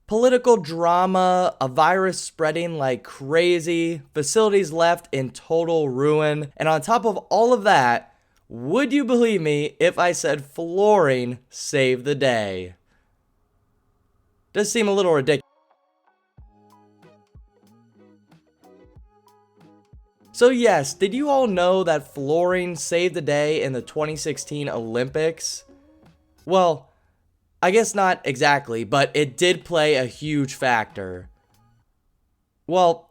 Political drama, a virus spreading like crazy, facilities left in total ruin, and on top of all of that, would you believe me if I said flooring saved the day? Does seem a little ridiculous. So yes, did you all know that flooring saved the day in the 2016 Olympics? Well, I guess not exactly, but it did play a huge factor. Well,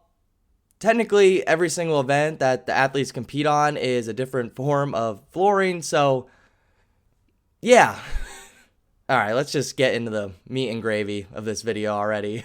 technically every single event that the athletes compete on is a different form of flooring, so yeah. Alright, let's just get into the meat and gravy of this video already.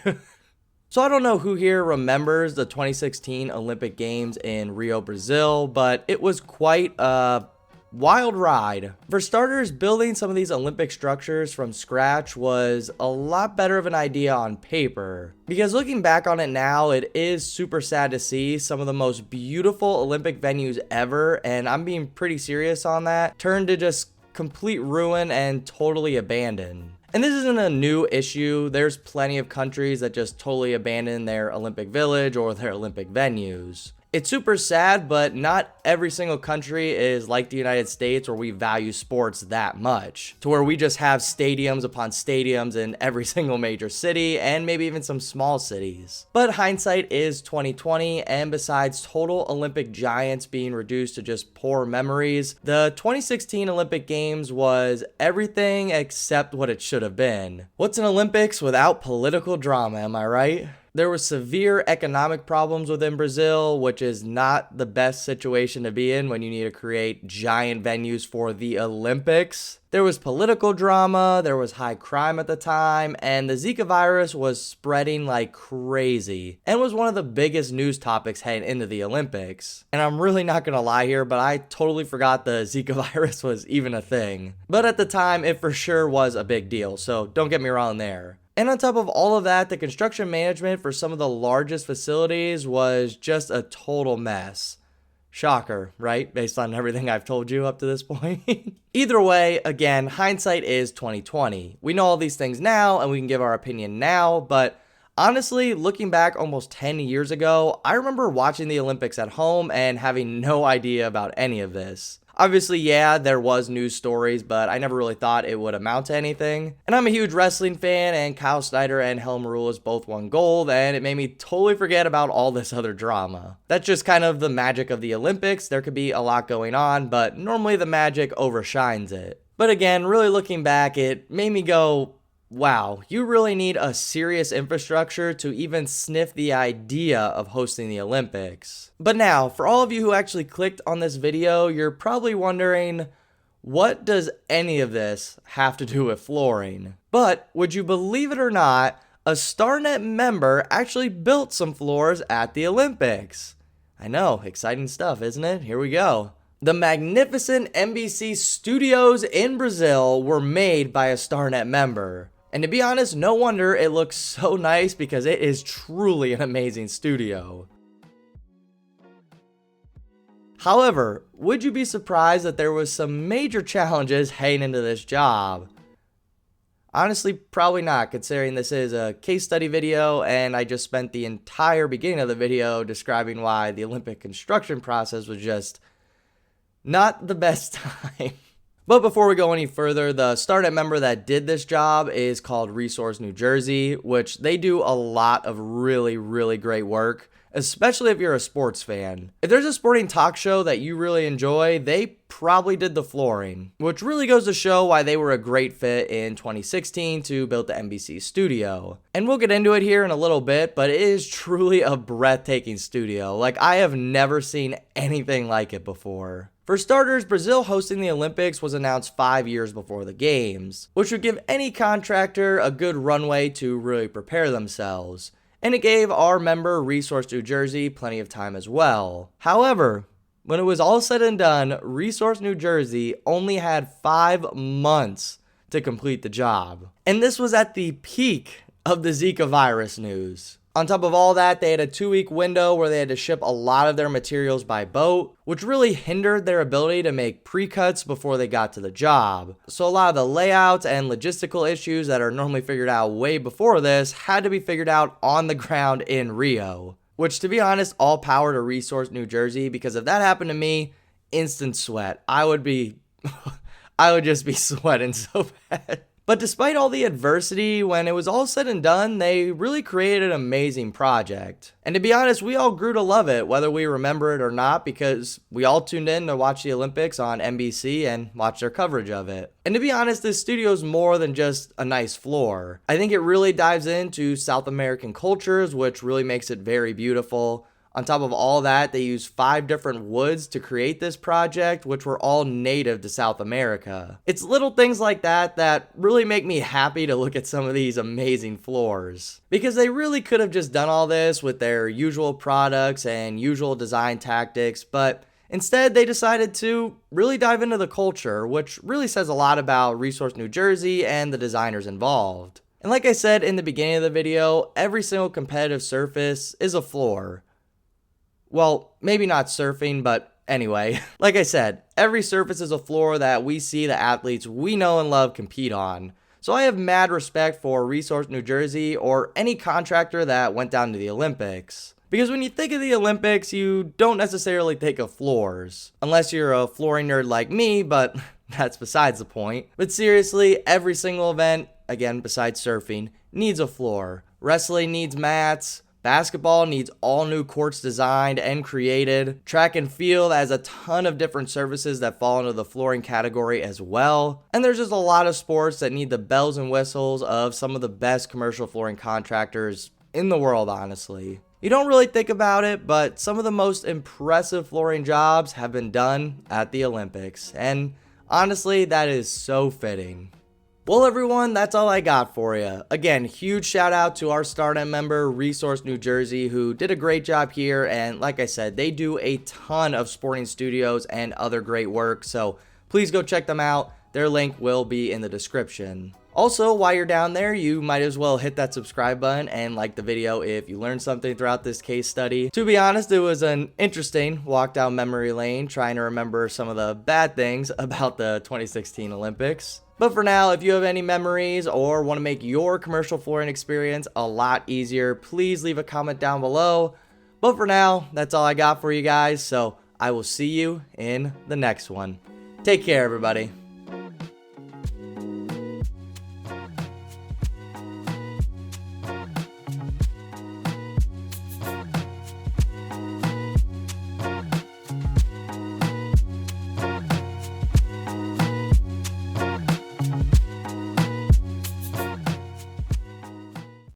So I don't know who here remembers the 2016 Olympic Games in Rio, Brazil, but it was quite a wild ride. For starters, building some of these Olympic structures from scratch was a lot better of an idea on paper. Because looking back on it now, it is super sad to see some of the most beautiful Olympic venues ever, and I'm being pretty serious on that, turned to just complete ruin and totally abandoned. And this isn't a new issue. There's plenty of countries that just totally abandon their Olympic village or their Olympic venues. It's super sad, but not every single country is like the United States where we value sports that much, to where we just have stadiums upon stadiums in every single major city and maybe even some small cities. But hindsight is 2020, and besides total Olympic giants being reduced to just poor memories, the 2016 Olympic Games was everything except what it should have been. What's an Olympics without political drama, am I right? There were severe economic problems within Brazil, which is not the best situation to be in when you need to create giant venues for the Olympics. There was political drama, there was high crime at the time, and the Zika virus was spreading like crazy and was one of the biggest news topics heading into the Olympics. And I'm really not gonna lie here, but I totally forgot the Zika virus was even a thing. But at the time, it for sure was a big deal, so don't get me wrong there. And on top of all of that, the construction management for some of the largest facilities was just a total mess. Shocker, right? Based on everything I've told you up to this point. Either way, again, hindsight is 2020. We know all these things now and we can give our opinion now, but honestly, looking back almost 10 years ago, I remember watching the Olympics at home and having no idea about any of this. Obviously, yeah, there was news stories, but I never really thought it would amount to anything. And I'm a huge wrestling fan, and Kyle Snyder and Helen Maroulis both won gold, and it made me totally forget about all this other drama. That's just kind of the magic of the Olympics. There could be a lot going on, but normally the magic overshines it. But again, really looking back, it made me go, wow, you really need a serious infrastructure to even sniff the idea of hosting the Olympics. But now, for all of you who actually clicked on this video, you're probably wondering, what does any of this have to do with flooring? But, would you believe it or not, a Starnet member actually built some floors at the Olympics. I know, exciting stuff, isn't it? Here we go. The magnificent NBC studios in Brazil were made by a Starnet member. And to be honest, no wonder it looks so nice because it is truly an amazing studio. However, would you be surprised that there was some major challenges heading into this job? Honestly, probably not, considering this is a case study video and I just spent the entire beginning of the video describing why the Olympic construction process was just not the best time. But before we go any further, the Starnet member that did this job is called Resource New Jersey, which they do a lot of really, really great work, especially if you're a sports fan. If there's a sporting talk show that you really enjoy, they probably did the flooring, which really goes to show why they were a great fit in 2016 to build the NBC studio. And we'll get into it here in a little bit, but it is truly a breathtaking studio. Like, I have never seen anything like it before. For starters, Brazil hosting the Olympics was announced 5 years before the games, which would give any contractor a good runway to really prepare themselves. And it gave our member, Resource New Jersey, plenty of time as well. However, when it was all said and done, Resource New Jersey only had 5 months to complete the job. And this was at the peak of the Zika virus news. On top of all that, they had a 2-week window where they had to ship a lot of their materials by boat, which really hindered their ability to make pre-cuts before they got to the job. So a lot of the layouts and logistical issues that are normally figured out way before this had to be figured out on the ground in Rio. Which, to be honest, all power to Resource New Jersey, because if that happened to me, instant sweat. I would just be sweating so bad. But despite all the adversity, when it was all said and done, they really created an amazing project. And to be honest, we all grew to love it, whether we remember it or not, because we all tuned in to watch the Olympics on NBC and watch their coverage of it. And to be honest, this studio is more than just a nice floor. I think it really dives into South American cultures, which really makes it very beautiful. On top of all that, they used 5 different woods to create this project, which were all native to South America. It's little things like that that really make me happy to look at some of these amazing floors. Because they really could have just done all this with their usual products and usual design tactics, but instead they decided to really dive into the culture, which really says a lot about Resource New Jersey and the designers involved. And like I said in the beginning of the video, every single competitive surface is a floor. Well, maybe not surfing, but anyway. Like I said, every surface is a floor that we see the athletes we know and love compete on. So I have mad respect for Resource New Jersey or any contractor that went down to the Olympics. Because when you think of the Olympics, you don't necessarily think of floors. Unless you're a flooring nerd like me, but that's besides the point. But seriously, every single event, again besides surfing, needs a floor. Wrestling needs mats. Basketball needs all new courts designed and created. Track and field has a ton of different surfaces that fall into the flooring category as well. And there's just a lot of sports that need the bells and whistles of some of the best commercial flooring contractors in the world, honestly. You don't really think about it, but some of the most impressive flooring jobs have been done at the Olympics. And honestly, that is so fitting. Well, everyone, that's all I got for you. Again, huge shout out to our Starnet member, Resource New Jersey, who did a great job here. And like I said, they do a ton of sporting studios and other great work. So please go check them out. Their link will be in the description. Also, while you're down there, you might as well hit that subscribe button and like the video if you learned something throughout this case study. To be honest, it was an interesting walk down memory lane trying to remember some of the bad things about the 2016 Olympics. But for now, if you have any memories or want to make your commercial flooring experience a lot easier, please leave a comment down below. But for now, that's all I got for you guys, so I will see you in the next one. Take care, everybody.